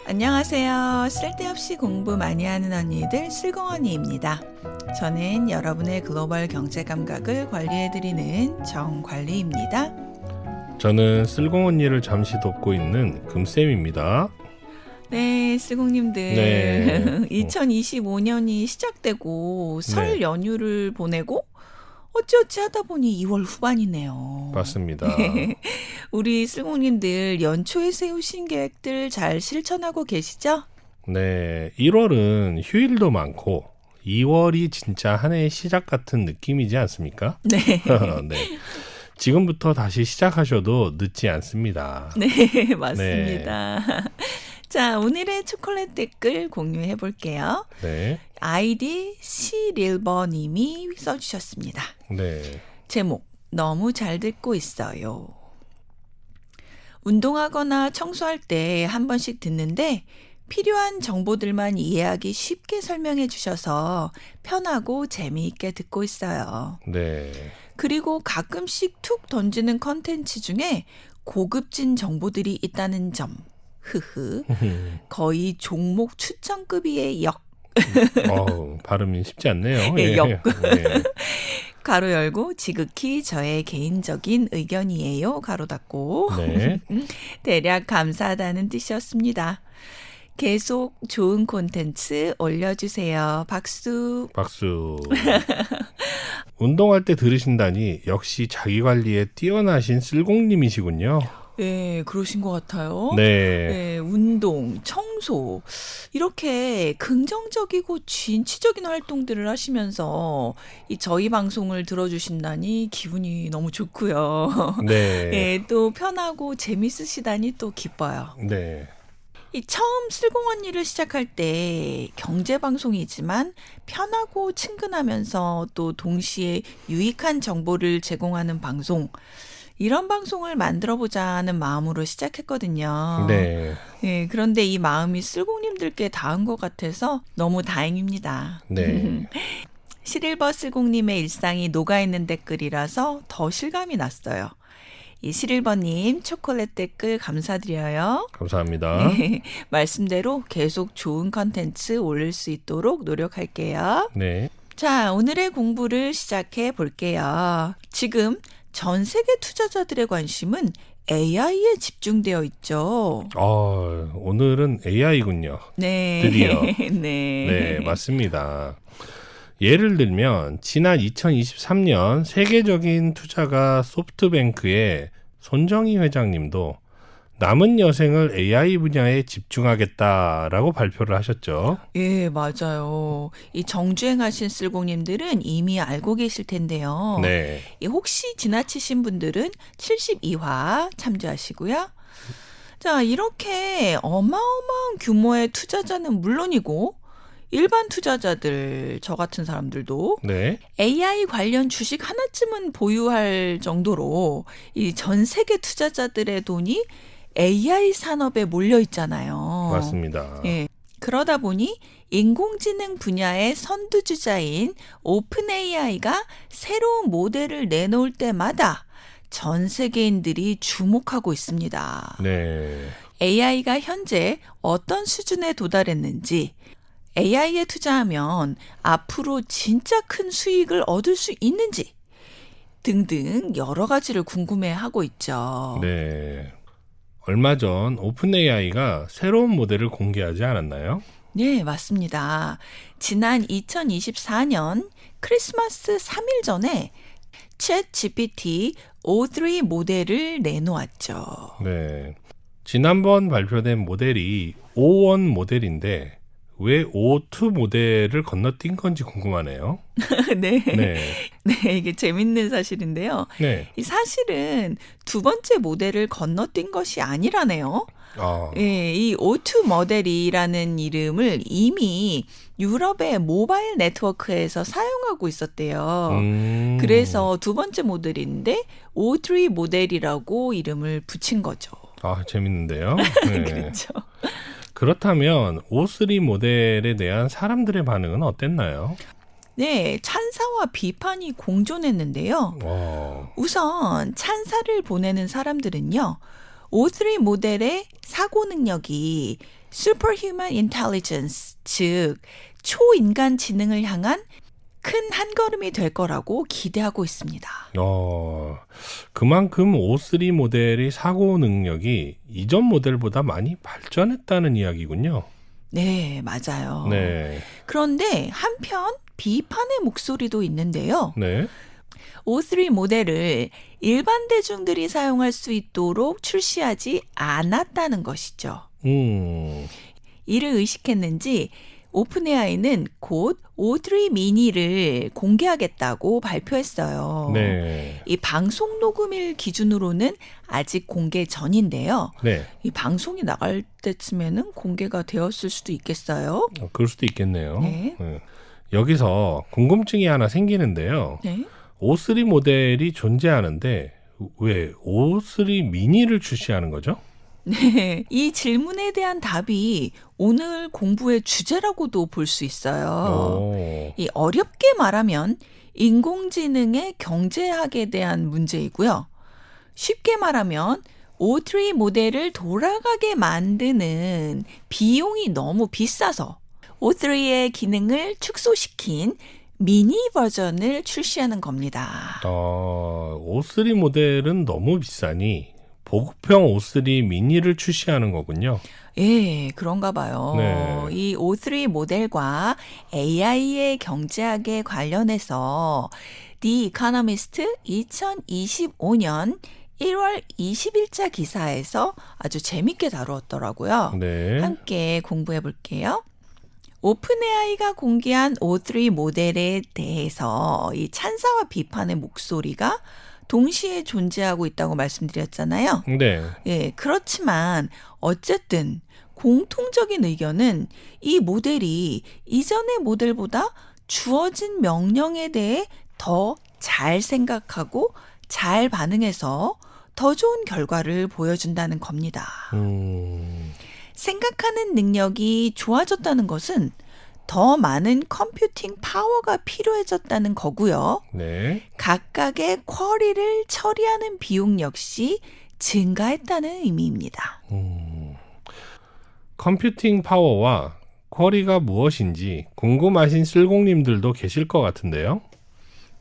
안녕하세요. 쓸데없이 공부 많이 하는 언니들 슬공언니입니다. 저는 여러분의 글로벌 경제 감각을 관리해드리는 정관리입니다. 저는 쓸공 언니를 잠시 돕고 있는 금쌤입니다. 네, 슬공님들. 네. 2025년이 시작되고 설 네. 연휴를 보내고 어찌어찌 하다 보니 2월 후반이네요. 맞습니다. 우리 슬공님들 연초에 세우신 계획들 잘 실천하고 계시죠? 네, 1월은 휴일도 많고 2월이 진짜 한 해의 시작 같은 느낌이지 않습니까? 네. 네. 지금부터 다시 시작하셔도 늦지 않습니다. 네, 맞습니다. 자, 오늘의 초콜릿 댓글 공유해 볼게요. 네. 아이디 시릴버님이 써주셨습니다. 네. 제목, 너무 잘 듣고 있어요. 운동하거나 청소할 때 한 번씩 듣는데 필요한 정보들만 이해하기 쉽게 설명해 주셔서 편하고 재미있게 듣고 있어요. 네. 그리고 가끔씩 툭 던지는 컨텐츠 중에 고급진 정보들이 있다는 점. 흐흐. 거의 종목 추천급의 역. 발음이 쉽지 않네요. 예, 역. 네. 가로 열고 지극히 저의 개인적인 의견이에요. 가로 닫고. 네. 대략 감사하다는 뜻이었습니다. 계속 좋은 콘텐츠 올려주세요. 박수. 박수. 운동할 때 들으신다니 역시 자기관리에 뛰어나신 쓸공님이시군요. 네, 그러신 것 같아요. 네. 네, 운동, 청소 이렇게 긍정적이고 진취적인 활동들을 하시면서 이 저희 방송을 들어주신다니 기분이 너무 좋고요. 네. 네, 또 편하고 재밌으시다니 또 기뻐요. 네. 이 처음 슬공 언니를 시작할 때 경제 방송이지만 편하고 친근하면서 또 동시에 유익한 정보를 제공하는 방송, 이런 방송을 만들어보자는 마음으로 시작했거든요. 네. 네, 그런데 이 마음이 쓸공님들께 닿은 것 같아서 너무 다행입니다. 네. 시릴버 쓸공님의 일상이 녹아있는 댓글이라서 더 실감이 났어요. 이 시릴버님 초콜릿 댓글 감사드려요. 감사합니다. 네, 말씀대로 계속 좋은 컨텐츠 올릴 수 있도록 노력할게요. 네. 자, 오늘의 공부를 시작해 볼게요. 지금 전 세계 투자자들의 관심은 AI에 집중되어 있죠. 오늘은 AI군요. 네. 드디어. 네. 네, 맞습니다. 예를 들면 지난 2023년 세계적인 투자가 소프트뱅크의 손정희 회장님도 남은 여생을 AI 분야에 집중하겠다라고 발표를 하셨죠. 예, 맞아요. 이 정주행하신 쓸공님들은 이미 알고 계실 텐데요. 네. 이 혹시 지나치신 분들은 72화 참조하시고요. 자, 이렇게 어마어마한 규모의 투자자는 물론이고 일반 투자자들, 저 같은 사람들도 네. AI 관련 주식 하나쯤은 보유할 정도로 이 전 세계 투자자들의 돈이 AI 산업에 몰려 있잖아요. 맞습니다. 예. 그러다 보니 인공지능 분야의 선두주자인 오픈 AI가 새로운 모델을 내놓을 때마다 전 세계인들이 주목하고 있습니다. 네. AI가 현재 어떤 수준에 도달했는지, AI에 투자하면 앞으로 진짜 큰 수익을 얻을 수 있는지 등등 여러 가지를 궁금해하고 있죠. 네. 얼마 전 오픈 AI가 새로운 모델을 공개하지 않았나요? 네, 맞습니다. 지난 2024년 크리스마스 3일 전에 챗 GPT O3 모델을 내놓았죠. 네. 지난번 발표된 모델이 O1 모델인데 왜 O2 모델을 건너뛴 건지 궁금하네요. 네. 네. 네, 이게 재밌는 사실인데요. 네. 이 사실은 두 번째 모델을 건너뛴 것이 아니라네요. 예, 이 O2 모델이라는 이름을 이미 유럽의 모바일 네트워크에서 사용하고 있었대요. 그래서 두 번째 모델인데 O3 모델이라고 이름을 붙인 거죠. 재밌는데요. 네. 그렇죠. 그렇다면 O3 모델에 대한 사람들의 반응은 어땠나요? 네, 찬사와 비판이 공존했는데요. 우선 찬사를 보내는 사람들은요. O3 모델의 사고 능력이 superhuman intelligence, 즉 초인간 지능을 향한 큰 한걸음이 될 거라고 기대하고 있습니다. 그만큼 O3 모델의 사고 능력이 이전 모델보다 많이 발전했다는 이야기군요. 네, 맞아요. 네. 그런데 한편 비판의 목소리도 있는데요. 네. O3 모델을 일반 대중들이 사용할 수 있도록 출시하지 않았다는 것이죠. 이를 의식했는지 오픈AI는 곧 O3 미니를 공개하겠다고 발표했어요. 네. 이 방송 녹음일 기준으로는 아직 공개 전인데요. 네. 이 방송이 나갈 때쯤에는 공개가 되었을 수도 있겠어요. 그럴 수도 있겠네요. 네. 여기서 궁금증이 하나 생기는데요. 네. O3 모델이 존재하는데 왜 O3 미니를 출시하는 거죠? 네, 이 질문에 대한 답이 오늘 공부의 주제라고도 볼 수 있어요. 이 어렵게 말하면 인공지능의 경제학에 대한 문제이고요. 쉽게 말하면 O3 모델을 돌아가게 만드는 비용이 너무 비싸서 O3의 기능을 축소시킨 미니 버전을 출시하는 겁니다. O3 모델은 너무 비싸니 보급형 O3 미니를 출시하는 거군요. 예, 그런가 봐요. 네. 이 O3 모델과 AI의 경제학에 관련해서 The Economist 2025년 1월 20일자 기사에서 아주 재밌게 다루었더라고요. 네. 함께 공부해 볼게요. 오픈AI가 공개한 O3 모델에 대해서 이 찬사와 비판의 목소리가 동시에 존재하고 있다고 말씀드렸잖아요. 네. 예, 그렇지만 어쨌든 공통적인 의견은 이 모델이 이전의 모델보다 주어진 명령에 대해 더 잘 생각하고 잘 반응해서 더 좋은 결과를 보여준다는 겁니다. 생각하는 능력이 좋아졌다는 것은 더 많은 컴퓨팅 파워가 필요해졌다는 거고요. 네. 각각의 쿼리를 처리하는 비용 역시 증가했다는 의미입니다. 컴퓨팅 파워와 쿼리가 무엇인지 궁금하신 쓸공님들도 계실 것 같은데요.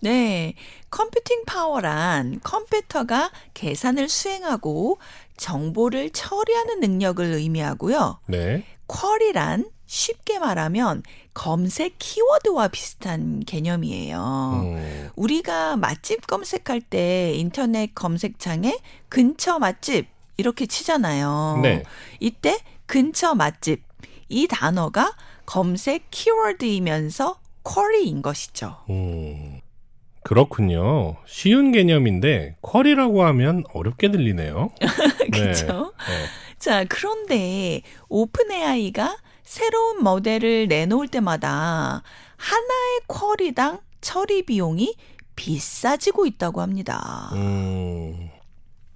네, 컴퓨팅 파워란 컴퓨터가 계산을 수행하고 정보를 처리하는 능력을 의미하고요. 네. 쿼리란 쉽게 말하면 검색 키워드와 비슷한 개념이에요. 우리가 맛집 검색할 때 인터넷 검색창에 근처 맛집 이렇게 치잖아요. 네. 이때 근처 맛집 이 단어가 검색 키워드이면서 쿼리인 것이죠. 그렇군요. 쉬운 개념인데 쿼리라고 하면 어렵게 들리네요. 그렇죠? 네. 자, 그런데 오픈AI가 새로운 모델을 내놓을 때마다 하나의 쿼리당 처리 비용이 비싸지고 있다고 합니다.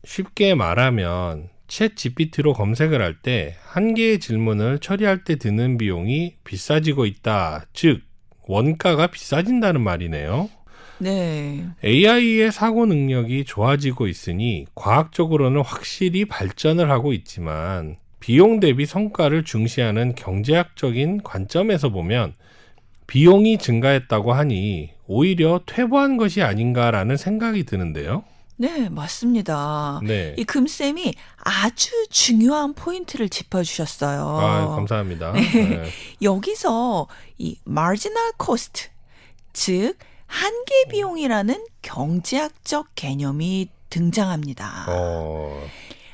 쉽게 말하면 챗 GPT로 검색을 할 때 한 개의 질문을 처리할 때 드는 비용이 비싸지고 있다. 즉 원가가 비싸진다는 말이네요. 네. AI의 사고 능력이 좋아지고 있으니 과학적으로는 확실히 발전을 하고 있지만 비용 대비 성과를 중시하는 경제학적인 관점에서 보면 비용이 증가했다고 하니 오히려 퇴보한 것이 아닌가라는 생각이 드는데요. 네, 맞습니다. 네. 이 금쌤이 아주 중요한 포인트를 짚어주셨어요. 감사합니다. 네. 네. 여기서 이 marginal cost, 즉 한계 비용이라는 경제학적 개념이 등장합니다.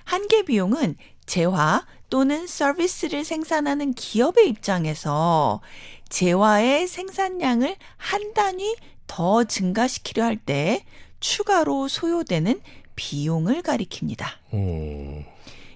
한계 비용은 재화 또는 서비스를 생산하는 기업의 입장에서 재화의 생산량을 한 단위 더 증가시키려 할 때 추가로 소요되는 비용을 가리킵니다.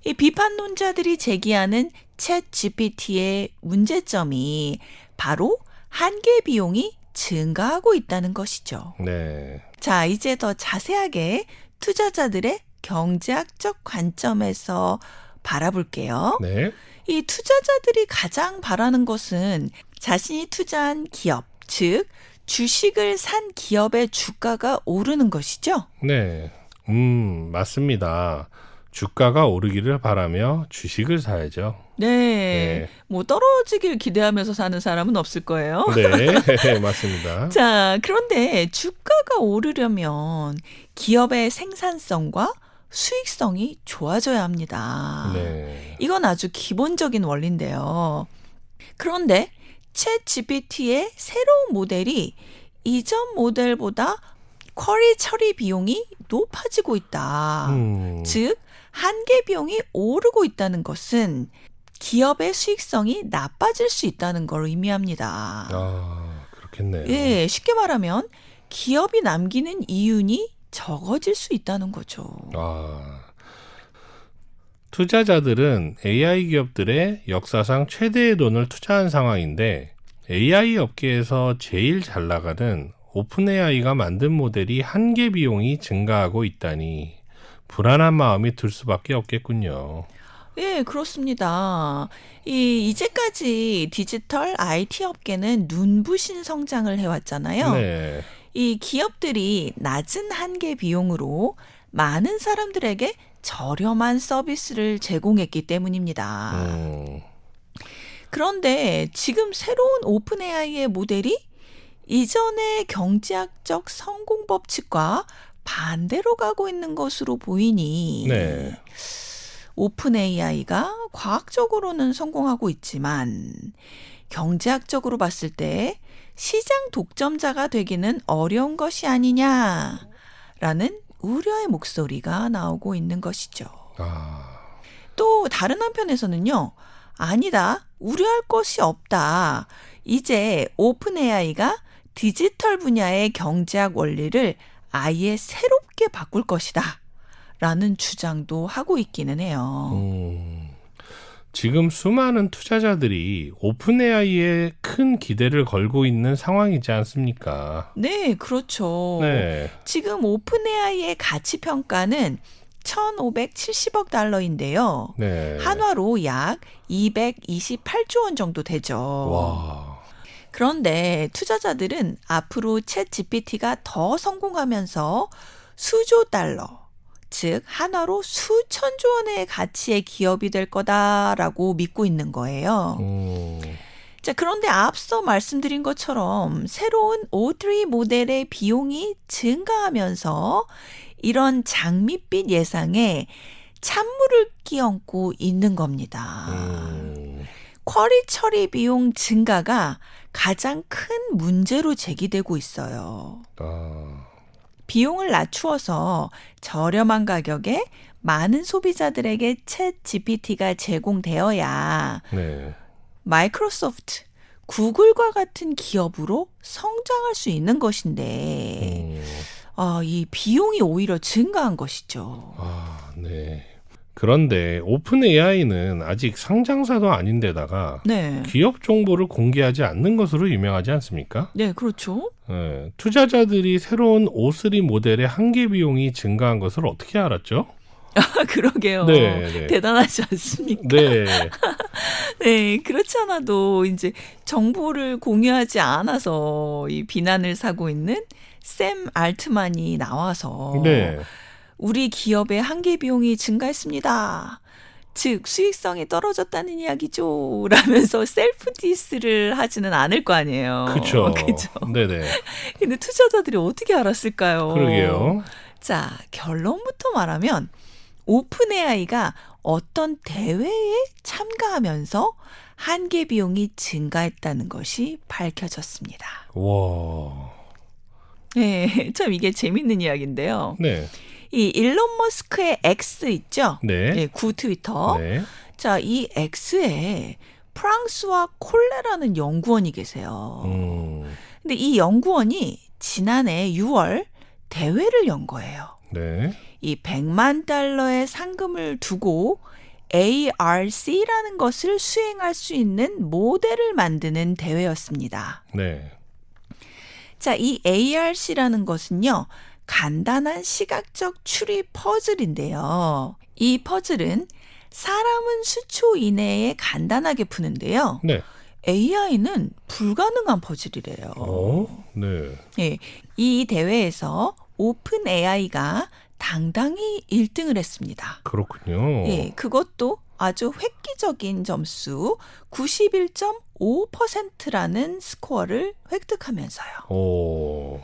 이 비판론자들이 제기하는 챗 GPT의 문제점이 바로 한계 비용이 증가하고 있다는 것이죠. 네. 자, 이제 더 자세하게 투자자들의 경제학적 관점에서 바라볼게요. 네. 이 투자자들이 가장 바라는 것은 자신이 투자한 기업, 즉 주식을 산 기업의 주가가 오르는 것이죠. 네. 맞습니다. 주가가 오르기를 바라며 주식을 사야죠. 네. 뭐 떨어지길 기대하면서 사는 사람은 없을 거예요. 네, 맞습니다. 자, 그런데 주가가 오르려면 기업의 생산성과 수익성이 좋아져야 합니다. 네. 이건 아주 기본적인 원리인데요. 그런데 챗 GPT의 새로운 모델이 이전 모델보다 쿼리 처리 비용이 높아지고 있다. 즉, 한계 비용이 오르고 있다는 것은 기업의 수익성이 나빠질 수 있다는 걸 의미합니다. 그렇겠네요. 예, 쉽게 말하면 기업이 남기는 이윤이 적어질 수 있다는 거죠. 투자자들은 AI 기업들의 역사상 최대의 돈을 투자한 상황인데 AI 업계에서 제일 잘 나가는 오픈 AI가 만든 모델이 한계 비용이 증가하고 있다니 불안한 마음이 들 수밖에 없겠군요. 예, 그렇습니다. 이제까지 디지털 IT 업계는 눈부신 성장을 해왔잖아요. 네. 이 기업들이 낮은 한계 비용으로 많은 사람들에게 저렴한 서비스를 제공했기 때문입니다. 그런데 지금 새로운 오픈 AI의 모델이 이전의 경제학적 성공 법칙과 반대로 가고 있는 것으로 보이니 네. 오픈 AI가 과학적으로는 성공하고 있지만 경제학적으로 봤을 때 시장 독점자가 되기는 어려운 것이 아니냐라는 우려의 목소리가 나오고 있는 것이죠. 또 다른 한편에서는요. 아니다. 우려할 것이 없다. 이제 오픈 AI가 디지털 분야의 경제학 원리를 아예 새롭게 바꿀 것이다. 라는 주장도 하고 있기는 해요. 지금 수많은 투자자들이 오픈 AI에 큰 기대를 걸고 있는 상황이지 않습니까? 네, 그렇죠. 네. 지금 오픈 AI의 가치 평가는 1,570억 달러인데요. 네. 한화로 약 228조 원 정도 되죠. 와. 그런데 투자자들은 앞으로 챗 GPT가 더 성공하면서 수조 달러, 즉 한화로 수천조 원의 가치의 기업이 될 거다라고 믿고 있는 거예요. 자, 그런데 앞서 말씀드린 것처럼 새로운 O3 모델의 비용이 증가하면서 이런 장밋빛 예상에 찬물을 끼얹고 있는 겁니다. 쿼리 처리 비용 증가가 가장 큰 문제로 제기되고 있어요. 비용을 낮추어서 저렴한 가격에 많은 소비자들에게 챗 GPT가 제공되어야 네. 마이크로소프트, 구글과 같은 기업으로 성장할 수 있는 것인데 이 비용이 오히려 증가한 것이죠. 네. 그런데 오픈 AI는 아직 상장사도 아닌데다가 네. 기업 정보를 공개하지 않는 것으로 유명하지 않습니까? 네, 그렇죠. 네. 투자자들이 새로운 O3 모델의 한계 비용이 증가한 것을 어떻게 알았죠? 그러게요. 네. 대단하지 않습니까? 네. 네, 그렇지 않아도 이제 정보를 공유하지 않아서 이 비난을 사고 있는 샘 알트만이 나와서 네. 우리 기업의 한계 비용이 증가했습니다. 즉 수익성이 떨어졌다는 이야기죠. 라면서 셀프 디스를 하지는 않을 거 아니에요. 그렇죠. 그죠? 네네. 근데 투자자들이 어떻게 알았을까요? 그러게요. 자, 결론부터 말하면 오픈 AI가 어떤 대회에 참가하면서 한계 비용이 증가했다는 것이 밝혀졌습니다. 와. 네, 참 이게 재밌는 이야기인데요. 네. 이 일론 머스크의 X 있죠? 네. 네, 구 트위터. 네. 자, 이 X에 프랑스와 콜레라는 연구원이 계세요. 근데 이 연구원이 지난해 6월 대회를 연 거예요. 네. 이 100만 달러의 상금을 두고 ARC라는 것을 수행할 수 있는 모델을 만드는 대회였습니다. 네. 자, 이 ARC라는 것은요, 간단한 시각적 추리 퍼즐인데요. 이 퍼즐은 사람은 수초 이내에 간단하게 푸는데요. 네. AI는 불가능한 퍼즐이래요. 네. 예, 이 대회에서 오픈 AI가 당당히 1등을 했습니다. 그렇군요. 예, 그것도 아주 획기적인 점수 91.5%라는 스코어를 획득하면서요. 오.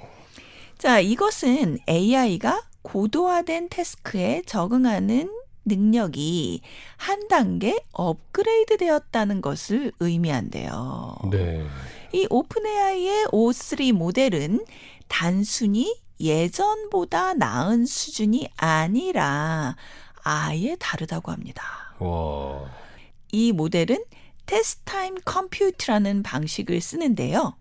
자, 이것은 AI가 고도화된 태스크에 적응하는 능력이 한 단계 업그레이드 되었다는 것을 의미한대요. 네. 이 오픈 AI의 O3 모델은 단순히 예전보다 나은 수준이 아니라 아예 다르다고 합니다. 와. 이 모델은 테스트 타임 컴퓨트라는 방식을 쓰는데요.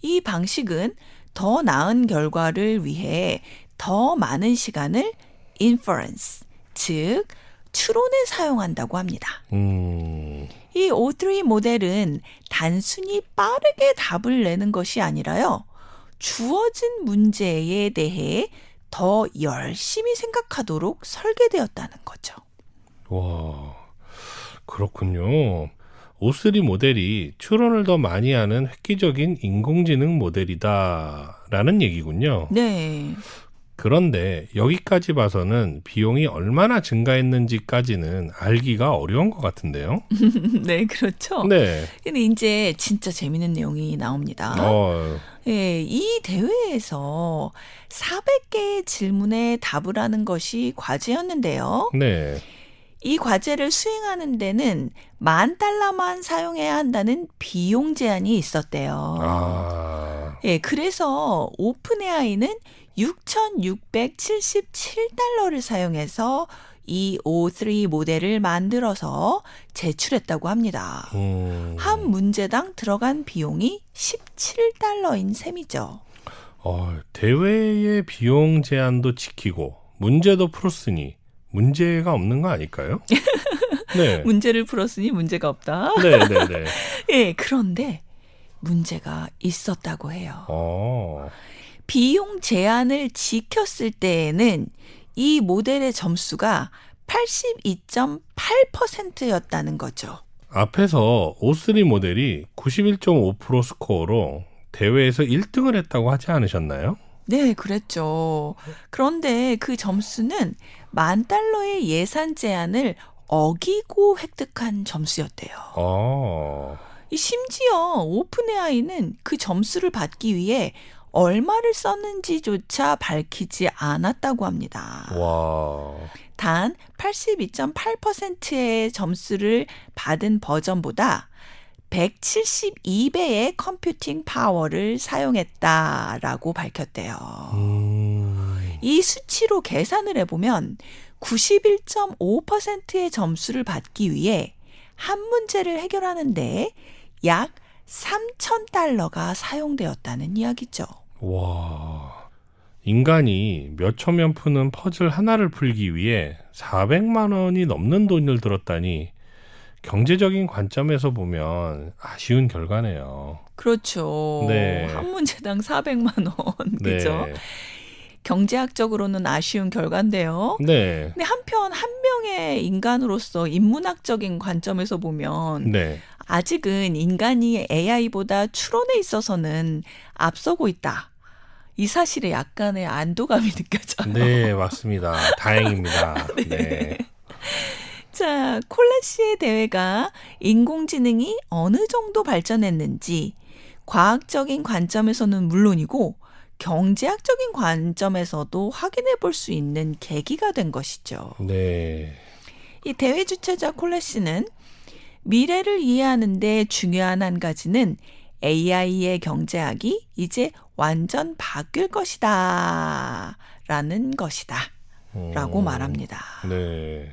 이 방식은 더 나은 결과를 위해 더 많은 시간을 inference, 즉 추론에 사용한다고 합니다. 이 O3 모델은 단순히 빠르게 답을 내는 것이 아니라요. 주어진 문제에 대해 더 열심히 생각하도록 설계되었다는 거죠. 와, 그렇군요. O3 모델이 추론을 더 많이 하는 획기적인 인공지능 모델이다라는 얘기군요. 네. 그런데 여기까지 봐서는 비용이 얼마나 증가했는지까지는 알기가 어려운 것 같은데요. 네, 그렇죠. 네. 근데 이제 진짜 재밌는 내용이 나옵니다. 예, 이 대회에서 400개의 질문에 답을 하는 것이 과제였는데요. 네. 이 과제를 수행하는 데는 $10,000만 사용해야 한다는 비용 제한이 있었대요. 예, 그래서 오픈 AI는 $6,677를 사용해서 이 O3 모델을 만들어서 제출했다고 합니다. 한 문제당 들어간 비용이 $17인 셈이죠. 대회의 비용 제한도 지키고 문제도 풀었으니 문제가 없는 거 아닐까요? 네. 문제를 풀었으니 문제가 없다. 네네네. 예, 그런데 문제가 있었다고 해요. 비용 제한을 지켰을 때에는 이 모델의 점수가 82.8%였다는 거죠. 앞에서 O3 모델이 91.5% 스코어로 대회에서 1등을 했다고 하지 않으셨나요? 네, 그랬죠. 그런데 그 점수는 $10,000의 예산 제한을 어기고 획득한 점수였대요. 심지어 오픈 AI는 그 점수를 받기 위해 얼마를 썼는지조차 밝히지 않았다고 합니다. 와. 단 82.8%의 점수를 받은 버전보다 172배의 컴퓨팅 파워를 사용했다라고 밝혔대요. 이 수치로 계산을 해보면 91.5%의 점수를 받기 위해 한 문제를 해결하는데 약 $3,000가 사용되었다는 이야기죠. 와, 인간이 몇 초면 푸는 퍼즐 하나를 풀기 위해 400만 원이 넘는 돈을 들었다니 경제적인 관점에서 보면 아쉬운 결과네요. 그렇죠. 네. 한 문제당 400만 원. 그죠? 네. 경제학적으로는 아쉬운 결과인데요. 네. 근데 한편 한 명의 인간으로서 인문학적인 관점에서 보면 네. 아직은 인간이 AI보다 추론에 있어서는 앞서고 있다. 이 사실에 약간의 안도감이 느껴져요. 네, 맞습니다. 다행입니다. 네. 자, 콜렛시의 대회가 인공지능이 어느 정도 발전했는지 과학적인 관점에서는 물론이고 경제학적인 관점에서도 확인해 볼 수 있는 계기가 된 것이죠. 네. 이 대회 주최자 콜렛시는 미래를 이해하는 데 중요한 한 가지는 AI의 경제학이 이제 완전 바뀔 것이다 라는 것이다 라고 말합니다. 네.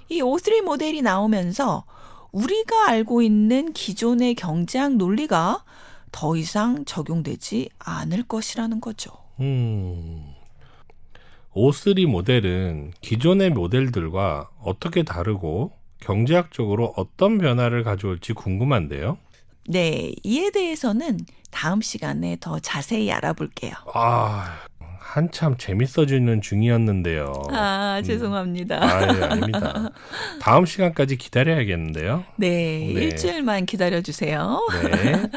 이 O3 모델이 나오면서 우리가 알고 있는 기존의 경제학 논리가 더 이상 적용되지 않을 것이라는 거죠. O3 모델은 기존의 모델들과 어떻게 다르고 경제학적으로 어떤 변화를 가져올지 궁금한데요. 네, 이에 대해서는 다음 시간에 더 자세히 알아볼게요. 한참 재밌어지는 중이었는데요. 죄송합니다. 아닙니다. 다음 시간까지 기다려야겠는데요. 네, 일주일만 기다려주세요. 네.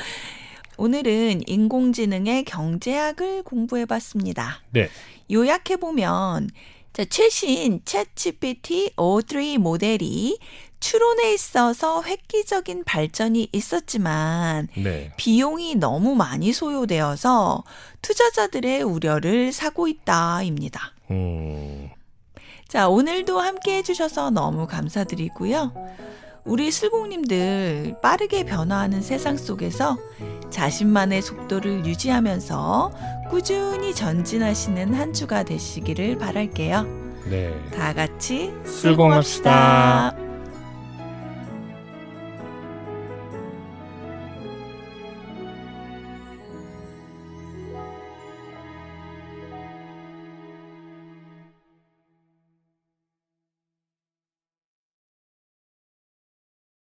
오늘은 인공지능의 경제학을 공부해봤습니다. 네. 요약해보면 최신 챗GPT o3 모델이 추론에 있어서 획기적인 발전이 있었지만 네. 비용이 너무 많이 소요되어서 투자자들의 우려를 사고 있다입니다. 자, 오늘도 함께 해주셔서 너무 감사드리고요. 우리 슬공님들 빠르게 변화하는 세상 속에서 자신만의 속도를 유지하면서 꾸준히 전진하시는 한 주가 되시기를 바랄게요. 네. 다 같이 슬공합시다.